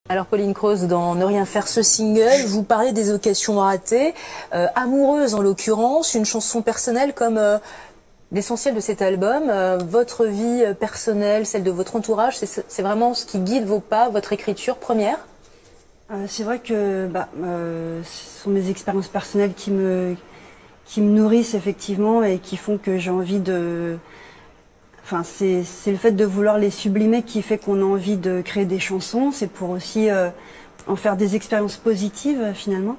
Alors Pauline Croze, dans Ne rien faire, ce single, vous parlez des occasions ratées, amoureuses en l'occurrence, une chanson personnelle comme l'essentiel de cet album. Votre vie personnelle, celle de votre entourage, c'est vraiment ce qui guide vos pas, votre écriture première? C'est vrai que ce sont mes expériences personnelles qui me nourrissent effectivement et qui font que j'ai envie de... Enfin, c'est le fait de vouloir les sublimer qui fait qu'on a envie de créer des chansons. C'est pour aussi en faire des expériences positives finalement.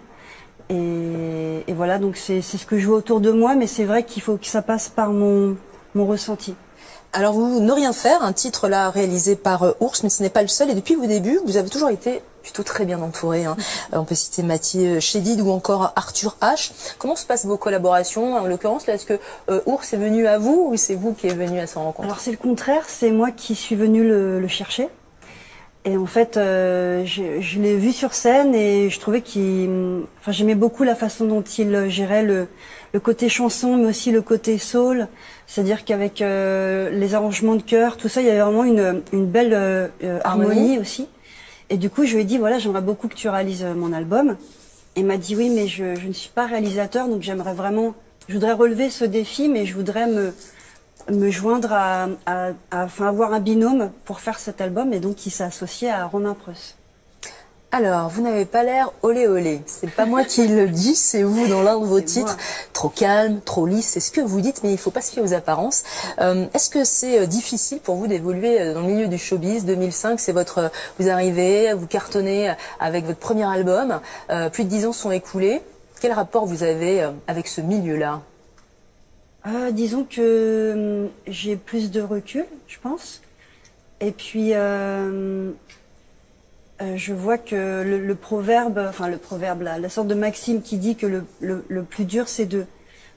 Et voilà, donc c'est ce que je vois autour de moi, mais c'est vrai qu'il faut que ça passe par mon ressenti. Alors vous, Ne rien faire, un titre là réalisé par Ours, mais ce n'est pas le seul. Et depuis vos débuts, vous avez toujours été plutôt très bien entouré. On peut citer Mathieu Chédid ou encore Arthur H. Comment se passent vos collaborations? En l'occurrence, est-ce que Ours est venu à vous ou c'est vous qui êtes venu à sa rencontre? Alors c'est le contraire, c'est moi qui suis venue le chercher. Et en fait, je l'ai vu sur scène et je trouvais enfin, j'aimais beaucoup la façon dont il gérait le côté chanson, mais aussi le côté soul. C'est-à-dire qu'avec les arrangements de chœur, tout ça, il y avait vraiment une belle harmonie aussi. Et du coup, je lui ai dit, voilà, j'aimerais beaucoup que tu réalises mon album. Et il m'a dit, oui, mais je ne suis pas réalisateur, donc j'aimerais vraiment, je voudrais relever ce défi, mais je voudrais me joindre enfin, avoir un binôme pour faire cet album. Et donc, il s'est associé à Romain Preuss. Alors, vous n'avez pas l'air olé olé. C'est pas moi qui le dis, c'est vous dans l'un de vos titres. Trop calme, trop lisse, c'est ce que vous dites, mais il faut pas se fier aux apparences. Est-ce que c'est difficile pour vous d'évoluer dans le milieu du showbiz? 2005, c'est vous arrivez, vous cartonnez avec votre premier album. Plus de 10 ans sont écoulés. Quel rapport vous avez avec ce milieu-là? Disons que j'ai plus de recul, je pense. Et puis, je vois que le proverbe, enfin le proverbe, la sorte de maxime qui dit que le plus dur, c'est de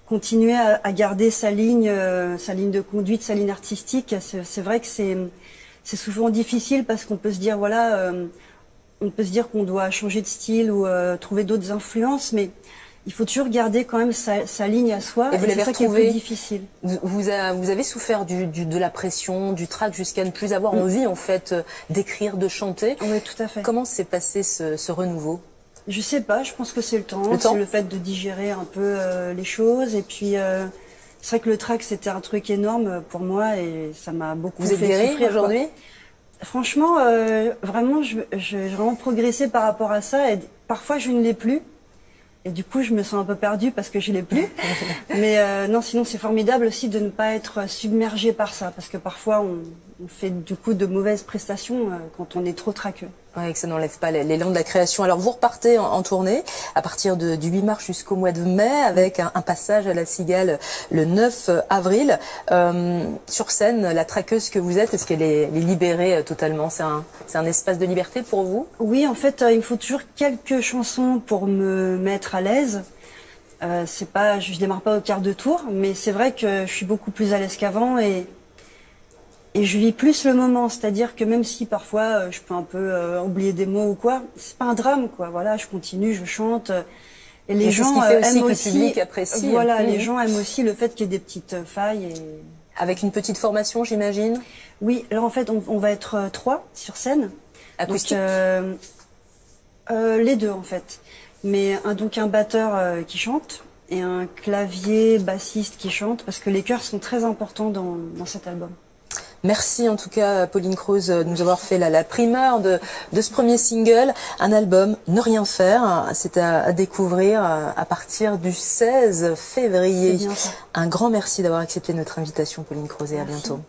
continuer à garder sa ligne de conduite, sa ligne artistique. C'est vrai que c'est souvent difficile parce qu'on peut se dire, voilà, on peut se dire qu'on doit changer de style ou trouver d'autres influences, mais il faut toujours garder quand même sa ligne à soi. Et vous l'avez retrouvé. C'est ça qui est plus difficile. Vous avez souffert de la pression, du trac, jusqu'à ne plus avoir envie en fait d'écrire, de chanter. Oui, tout à fait. Comment s'est passé ce renouveau? Je sais pas, je pense que c'est le temps. C'est le fait de digérer un peu les choses. Et puis, c'est vrai que le trac, c'était un truc énorme pour moi et ça m'a beaucoup fait souffrir. Vous êtes guérie aujourd'hui? Franchement, vraiment, j'ai vraiment progressé par rapport à ça. Et parfois, je ne l'ai plus. Et du coup, je me sens un peu perdue parce que je l'ai plus. Mais non, sinon, c'est formidable aussi de ne pas être submergé par ça. Parce que parfois, on fait du coup de mauvaises prestations quand on est trop traqueux. Oui, que ça n'enlève pas l'élan de la création. Alors, vous repartez en tournée à partir du 8 mars jusqu'au mois de mai avec un passage à la Cigale le 9 avril. Sur scène, la traqueuse que vous êtes, est-ce qu'elle est libérée totalement? C'est un espace de liberté pour vous? Oui, en fait, il me faut toujours quelques chansons pour me mettre à l'aise. Je démarre pas au quart de tour, mais c'est vrai que je suis beaucoup plus à l'aise qu'avant et je vis plus le moment, c'est-à-dire que même si parfois je peux un peu oublier des mots ou quoi, c'est pas un drame, quoi. Voilà, je continue, je chante. Et les gens aiment aussi. Le public apprécie. Voilà, les gens aiment aussi le fait qu'il y ait des petites failles. Avec une petite formation, j'imagine? Oui, alors en fait, on va être 3 sur scène. Acoustique? Les deux en fait. Mais donc un batteur qui chante et un clavier bassiste qui chante, parce que les chœurs sont très importants dans cet album. Merci en tout cas Pauline Croze de nous avoir fait la primeur de ce premier single, un album Ne rien faire. C'est à découvrir à partir du 16 février. Un grand merci d'avoir accepté notre invitation Pauline Croze et à bientôt.